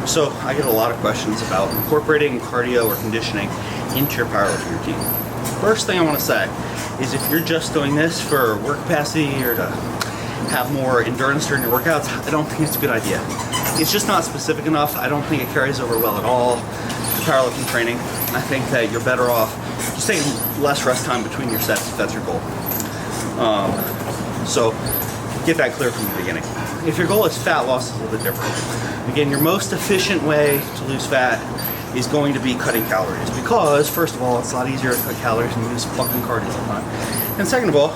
So I get a lot of questions about incorporating cardio or conditioning into your powerlifting routine. First thing I want to say is if you're just doing this for work capacity or to have more endurance during your workouts, I don't think it's a good idea. It's just not specific enough. I don't think it carries over well at all to powerlifting training. I think that you're better off just taking less rest time between your sets if that's your goal. So get that clear from the beginning. If your goal is fat loss, it's a little bit different. Again, your most efficient way to lose fat is going to be cutting calories because, first of all, it's a lot easier to cut calories than use fucking cardio all the time. And second of all,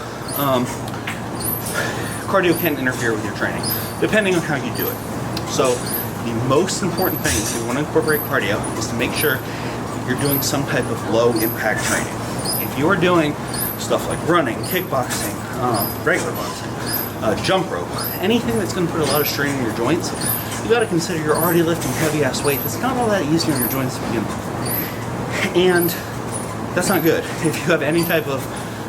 cardio can interfere with your training, depending on how you do it. So the most important thing if you want to incorporate cardio is to make sure you're doing some type of low impact training. If you are doing stuff like running, kickboxing, regular boxing, jump rope, anything that's going to put a lot of strain on your joints, you got to consider you're already lifting heavy ass weight that's not all that easy on your joints to begin with. And that's not good. If you have any type of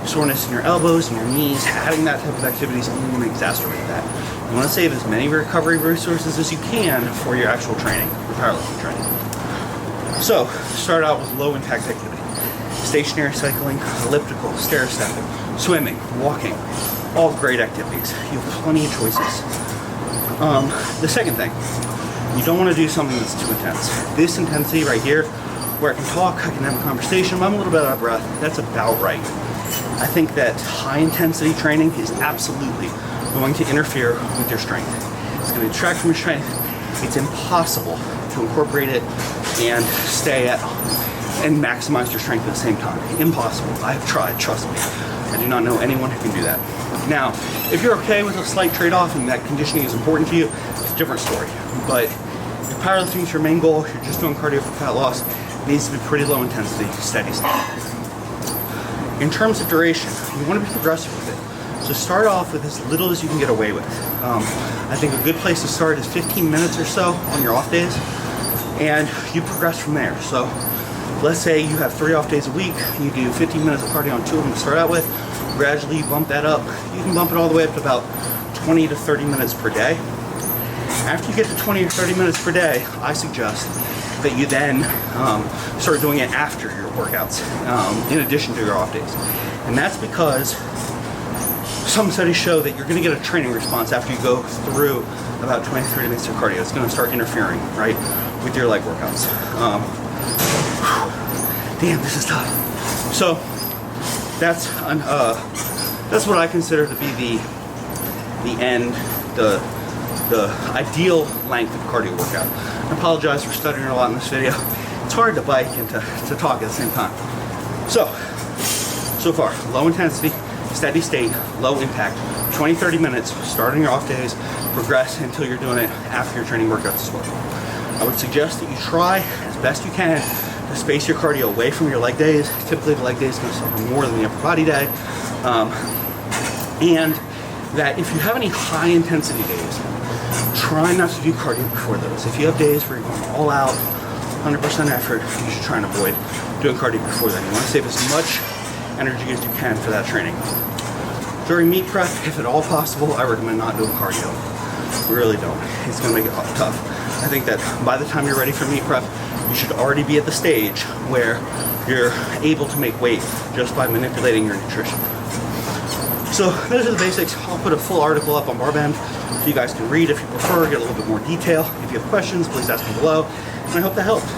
soreness in your elbows and your knees, adding that type of activity is only going to exacerbate that. You want to save as many recovery resources as you can for your actual training, your powerlifting training. So, start out with low impact activity. Stationary cycling, elliptical, stair stepping, swimming, walking, all great activities. You have plenty of choices. The second thing, you don't want to do something that's too intense. This intensity right here, where I can talk, I can have a conversation, but I'm a little bit out of breath, that's about right. I think that high intensity training is absolutely going to interfere with your strength. It's going to detract from your strength. It's impossible to incorporate it and stay at and maximize your strength at the same time. Impossible. I have tried, trust me. I do not know anyone who can do that. Now, if you're okay with a slight trade-off and that conditioning is important to you, it's a different story. But if powerlifting is your main goal, you're just doing cardio for fat loss, it needs to be pretty low intensity, steady state. In terms of duration, you want to be progressive with it. So start off with as little as you can get away with. I think a good place to start is 15 minutes or so on your off days, and you progress from there. So let's say you have 3 off days a week, you do 15 minutes of cardio on 2 of them to start out with, gradually you bump that up. You can bump it all the way up to about 20 to 30 minutes per day. After you get to 20 or 30 minutes per day, I suggest that you then start doing it after your workouts, in addition to your off days. And that's because some studies show that you're going to get a training response after you go through about 20 to 30 minutes of cardio. It's going to start interfering, right, with your leg workouts. Damn, this is tough. So that's what I consider to be the end, the ideal length of cardio workout. I apologize for stuttering a lot in this video. It's hard to bike and to talk at the same time. So far, low intensity, steady state, low impact, 20-30 minutes, starting your off days, progress until you're doing it after your training workouts as well. I would suggest that you try as best you can to space your cardio away from your leg days. Typically the leg day is going to suffer more than the upper body day. And that if you have any high intensity days, try not to do cardio before those. If you have days where you're going all out, 100% effort, you should try and avoid doing cardio before then. You want to save as much energy as you can for that training. During meet prep, if at all possible, I recommend not doing cardio. Really don't. It's going to make it tough. I think that by the time you're ready for meet prep, you should already be at the stage where you're able to make weight just by manipulating your nutrition. So those are the basics. I'll put a full article up on Barbend so you guys can read if you prefer, get a little bit more detail. If you have questions, please ask me below, and I hope that helped.